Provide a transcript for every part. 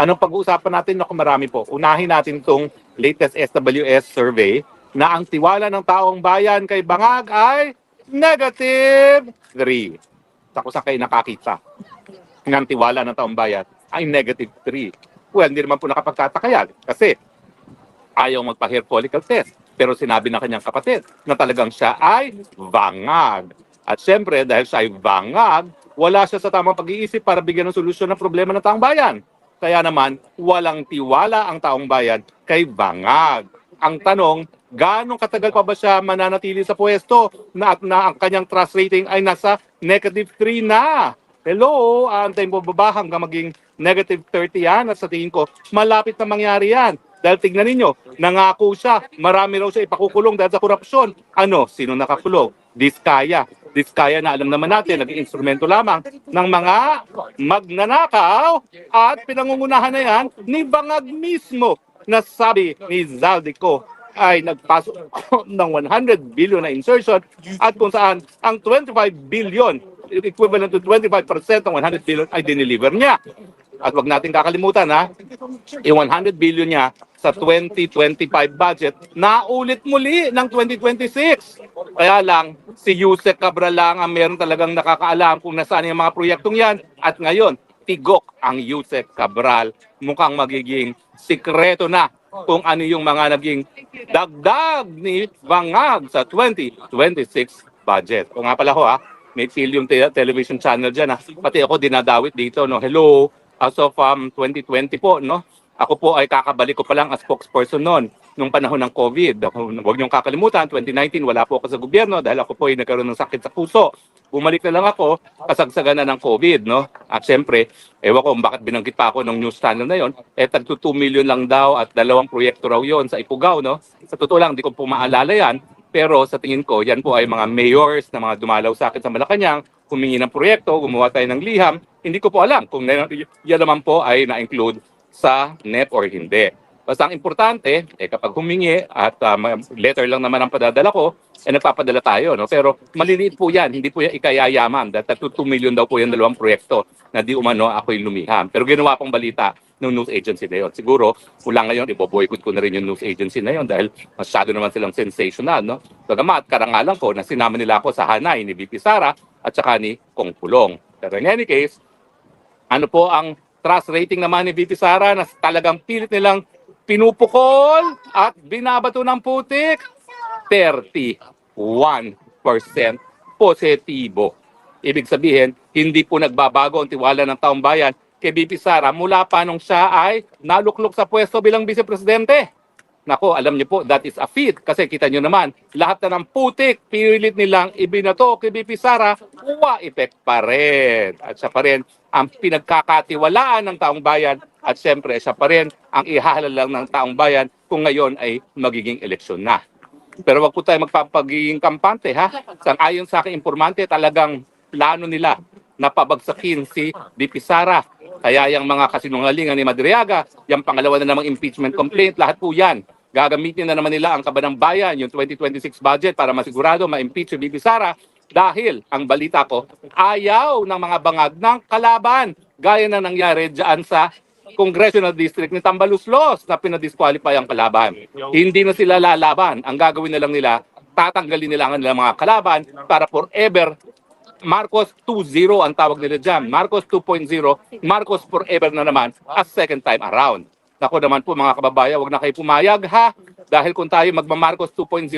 Anong pag-uusapan natin? Naku, marami po. Unahin natin itong latest SWS survey na ang tiwala ng taong bayan kay Bangag ay -3. Tapos saan kayo nakakita ng tiwala ng taong bayan ay -3? Well, hindi naman po nakapagtataka yan kasi ayaw magpa-hair follicle test. Pero sinabi ng kanyang kapatid na talagang siya ay bangag. At syempre, dahil siya ay bangag, wala siya sa tamang pag-iisip para bigyan ng solusyon ng problema ng taong bayan. Kaya naman, walang tiwala ang taong bayan kay bangag. Ang tanong, gaano katagal pa ba siya mananatili sa pwesto na ang kanyang trust rating ay nasa -3 na? Hello, aantayin po ba hanggang maging -30 yan? At sa tingin ko, malapit na mangyari yan. Dahil tignan ninyo, nangako siya, marami raw siya ipakukulong dahil sa korupsyon. Ano? Sino nakakulong? Diskaya. Diskaya na alam naman natin, naging instrumento lamang ng mga magnanakaw at pinangungunahan na yan ni Bangag mismo na sabi ni Zaldico ay nagpasok ng 100 billion na insertion at kung saan ang 25 billion, equivalent to 25% ng 100 billion ay dineliver niya. At wag natin kakalimutan yung 100 billion niya sa 2025 budget na ulit muli ng 2026. Kaya lang, si Yusek Cabral lang ang meron talagang nakakaalam kung nasaan yung mga proyektong yan. At ngayon, tigok ang Yusek Cabral. Mukhang magiging sikreto na kung ano yung mga naging dagdag ni Bangag sa 2026 budget. O nga pala may film television channel dyan pati ako dinadawit dito, no? Hello, as of 2020 po, no? Ako po ay kakabalik ko pa lang as spokesperson noon, nung panahon ng COVID. Huwag niyong kakalimutan, 2019 wala po ako sa gobyerno dahil ako po ay nagkaroon ng sakit sa puso. Bumalik na lang ako, kasagsagan na ng COVID, no? At syempre, ewan ko bakit binanggit pa ako ng news channel na yon. Tagto 2 million lang daw at 2 proyekto raw yon sa Ifugao, no? Sa totoo lang, di ko po maalala yan. Pero sa tingin ko, yan po ay mga mayors na mga dumalaw sa akin sa Malacanang, humingi ng proyekto, gumawa tayo ng liham. Hindi ko po alam kung yan naman po ay na-include sa NEP or hindi. Basta ang importante, kapag humingi at letter lang naman ang padadala ko, nagpapadala tayo. No? Pero maliliit po yan, hindi po yan ikayayaman. Dahil 2 million daw po yan 2 proyekto na di umano ako'y lumiham. Pero ginawa pong balita ng news agency na yun. Siguro, mula ngayon, iboboykot ko na rin yung news agency na yun dahil masyado naman silang sensational. No? Bagamat, karangalan ko na sinama nila ako sa hanay ni VP Sara at saka ni Kong Pulong. Pero in any case, ano po ang trust rating naman ni VP Sara na talagang pilit nilang pinupukol at binabato ng putik? 31% positibo. Ibig sabihin, hindi po nagbabago ang tiwala ng taong bayan kay VP Sara mula pa nung siya ay naluklok sa pwesto bilang vice-presidente. Nako, alam niyo po, that is a feat. Kasi kita niyo naman, lahat na ng putik, pilit nilang ibinato kay VP Sara, effect pa rin. At siya pa rin ang pinagkakatiwalaan ng taong bayan. At siyempre, siya pa rin ang ihahalal lang ng taong bayan kung ngayon ay magiging eleksyon na. Pero wag po tayo magpapagiging kampante, Ayon sa aking informante, talagang plano nila na pabagsakin si VP Sara. Kaya yung mga kasinungalingan ni Madriaga, yung pangalawa na namang impeachment complaint, lahat po yan. Gagamitin na naman nila ang kabanang bayan, yung 2026 budget para masigurado ma-impeach si VP Sara dahil, ang balita ko, ayaw ng mga bangag ng kalaban. Gaya na nangyari dyan sa Congressional District ni Tambaluslos na pinadisqualify ang kalaban. Hindi na sila lalaban. Ang gagawin na lang nila, tatanggalin nila ang mga kalaban para forever Marcos 2.0 ang tawag nila dyan. Marcos 2.0, Marcos forever na naman as second time around. Nako naman po mga kababayan, wag na kayo pumayag dahil kung tayo magma-Marcos 2.0,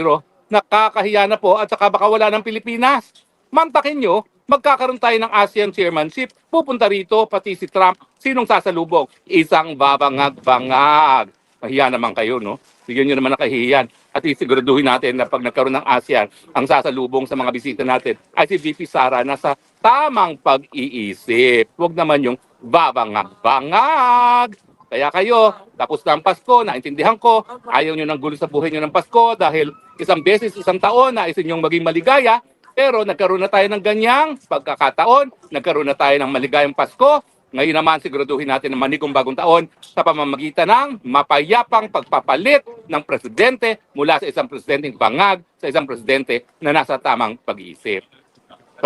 nakakahiya na po at saka baka wala ng Pilipinas. Mantakin nyo, magkakaroon tayo ng ASEAN chairmanship, pupunta rito pati si Trump, sinong sasalubong? Isang babangag-bangag. Mahiya naman kayo, no? Bigyan nyo naman ng kahihiyan. At isiguraduhin natin na pag nagkaroon ng ASEAN, ang sasalubong sa mga bisita natin ay si VP Sara na sa tamang pag-iisip. Huwag naman yung babangag-bangag. Kaya kayo, tapos na ang Pasko, naintindihan ko, ayaw nyo ng gulo sa buhay nyo ng Pasko dahil isang beses, isang taon na isin yung maging maligaya, pero nagkaroon na tayo ng ganyang pagkakataon, nagkaroon na tayo ng maligayang Pasko. Ngayon naman siguraduhin natin ang manigong bagong taon sa pamamagitan ng mapayapang pagpapalit ng presidente mula sa isang presidenteng bangag sa isang presidente na nasa tamang pag-iisip.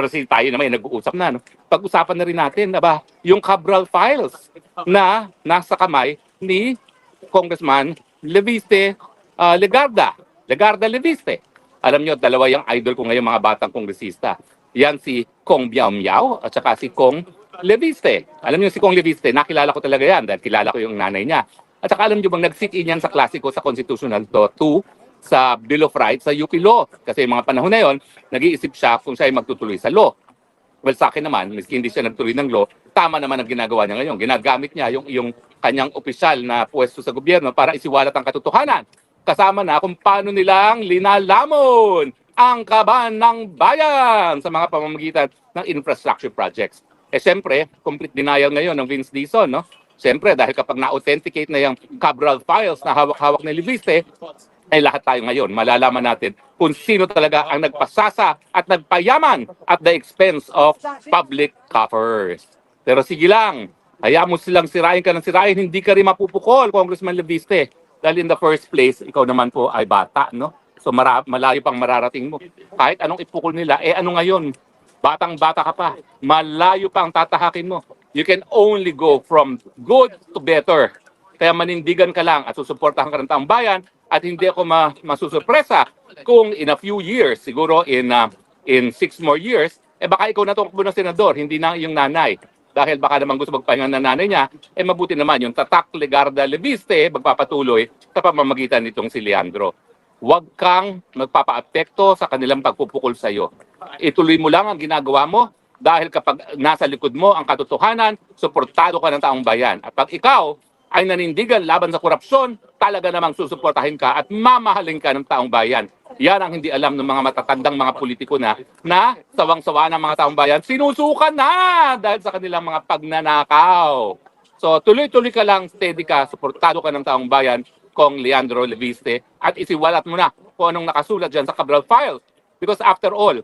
kasi tayo naman nag-uusap na, no? Pag-usapan na rin natin, ba, yung Cabral files na nasa kamay ni Congressman Leviste Legarda Leviste. Alam nyo, dalawa yung idol ko ngayon, mga batang kongresista. Yan si Kong Biao Miao at saka si Kong Leviste. Alam nyo si Kong Leviste, nakilala ko talaga yan dahil kilala ko yung nanay niya. At saka alam nyo bang nag-sit-in yan sa klasiko sa Constitutional Law 2 sa Bill of Rights sa UP Law. Kasi yung mga panahon na yon, nag-iisip siya kung siya ay magtutuloy sa law. Well, sa akin naman, miski hindi siya nagtuloy ng law, tama naman ang ginagawa niya ngayon. Ginagamit niya yung kanyang opisyal na pwesto sa gobyerno para isiwalat ang katotohanan. Kasama na kung paano nilang linalamon ang kaban ng bayan sa mga pamamagitan ng infrastructure projects. Eh siyempre, complete denial ngayon ng Vince Dizon, no? Siyempre, dahil kapag na-authenticate na yung Cabral files na hawak-hawak ng Leviste, ay lahat tayo ngayon, malalaman natin kung sino talaga ang nagpasasa at nagpayaman at the expense of public coffers. Pero sige lang, hayaan mo silang sirain ka ng sirain, hindi ka rin mapupukol, Congressman Leviste. Dahil in the first place, ikaw naman po ay bata, no? So malayo pang mararating mo. Kahit anong ipukol nila, ano ngayon? Batang-bata ka pa, malayo pang tatahakin mo. You can only go from good to better. Kaya manindigan ka lang at susuportahan ka ng taong bayan at hindi ako masusurpresa kung in a few years, siguro in 6 more years, baka ikaw na tumakbo ng senador, hindi na yung nanay. Dahil baka naman gusto magpahinga ng nanay niya, mabuti naman yung Tatak Legarda Leviste magpapatuloy sa pamamagitan nitong si Leandro. Huwag kang magpapaapekto sa kanilang pagpupukol sa iyo. Ituloy mo lang ang ginagawa mo dahil kapag nasa likod mo ang katotohanan, suportado ka ng taong bayan. At pag ikaw ay nanindigan laban sa korupsyon, talaga namang susuportahin ka at mamahalin ka ng taong bayan. Yan ang hindi alam ng mga matatandang mga politiko na sawang-sawa ng mga taong bayan, sinusukan na dahil sa kanilang mga pagnanakaw. So tuloy-tuloy ka lang, steady ka, suportado ka ng taong bayan, Kong Leandro Leviste, at isiwalat mo na kung anong nakasulat dyan sa Cabral Files. Because after all,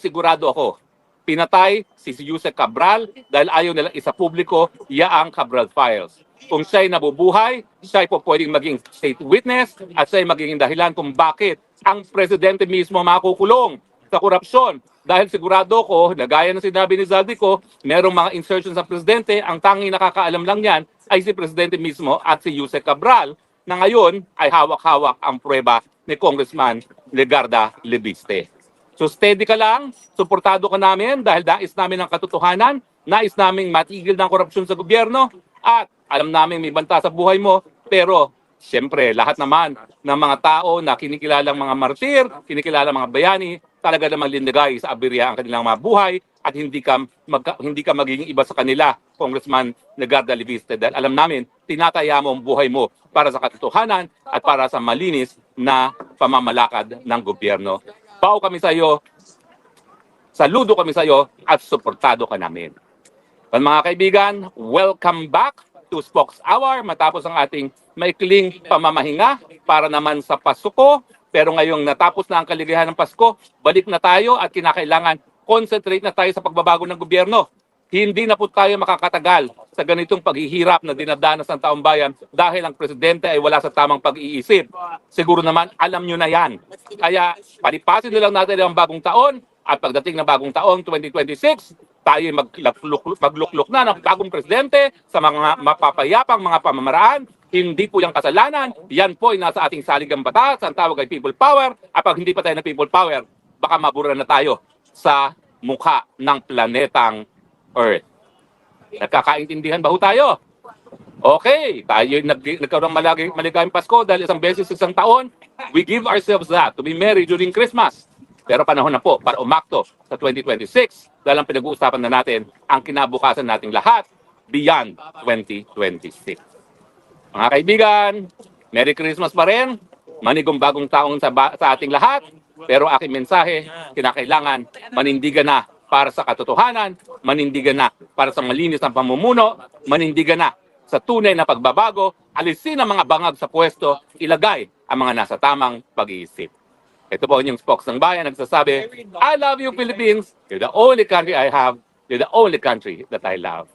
sigurado ako, pinatay si Yusek Cabral dahil ayaw nilang isa publiko yaang Cabral Files. Kung siya'y nabubuhay, siya'y po pwedeng maging state witness at siya'y magiging dahilan kung bakit ang presidente mismo makukulong sa korupsyon. Dahil sigurado ko, nagaya ng sinabi ni Zaldico, merong mga insertions sa presidente, ang tanging nakakaalam lang yan ay si presidente mismo at si Yusek Cabral na ngayon ay hawak-hawak ang prueba ni Congressman Legarda Leviste. So steady ka lang, suportado ka namin dahil nais namin ang katotohanan, nais namin matigil ng korupsyon sa gobyerno at alam namin may banta sa buhay mo, pero siyempre lahat naman ng mga tao na kinikilalang mga martir, kinikilalang mga bayani, talaga namang linagay sa aberya ang kanilang mga buhay at hindi ka magiging iba sa kanila, Congressman Legarda Leviste, dahil alam namin, tinataya mo ang buhay mo para sa katotohanan at para sa malinis na pamamalakad ng gobyerno. Pao kami sa iyo, saludo kami sa iyo at suportado ka namin. Well, mga kaibigan, welcome back to Spokes Hour matapos ang ating maikling pamamahinga para naman sa Pasko. Pero ngayong natapos na ang kaligayahan ng Pasko, balik na tayo at kinakailangan concentrate na tayo sa pagbabago ng gobyerno. Hindi na po tayo makakatagal sa ganitong paghihirap na dinadanas ng taong bayan dahil ang presidente ay wala sa tamang pag-iisip. Siguro naman alam nyo na yan. Kaya palipasin na lang natin ang bagong taon at pagdating ng bagong taon 2026, tayo maglukluk na ng bagong presidente sa mga mapapayapang mga pamamaraan. Hindi po yung kasalanan. Yan po ay nasa ating saligang batas. Ang tawag ay people power. At pag hindi pa tayo na people power, baka mabura na tayo sa mukha ng planetang Earth. Nagkakaintindihan ba ho tayo? Okay, tayo nagkaroon ng maligayang Pasko dahil isang beses isang taon. We give ourselves that to be merry during Christmas. Pero panahon na po para umakto sa 2026 dahil ang pinag-uusapan na natin ang kinabukasan nating lahat beyond 2026. Mga kaibigan, Merry Christmas pa rin. Manigong bagong taong sa ating lahat. Pero aking mensahe, kinakailangan manindigan na para sa katotohanan, manindigan na para sa malinis na pamumuno, manindigan na sa tunay na pagbabago, alisin ang mga bangag sa pwesto, ilagay ang mga nasa tamang pag-iisip. Ito po yung Spokes ng Bayan nagsasabi, I love you Philippines, you're the only country I have, you're the only country that I love.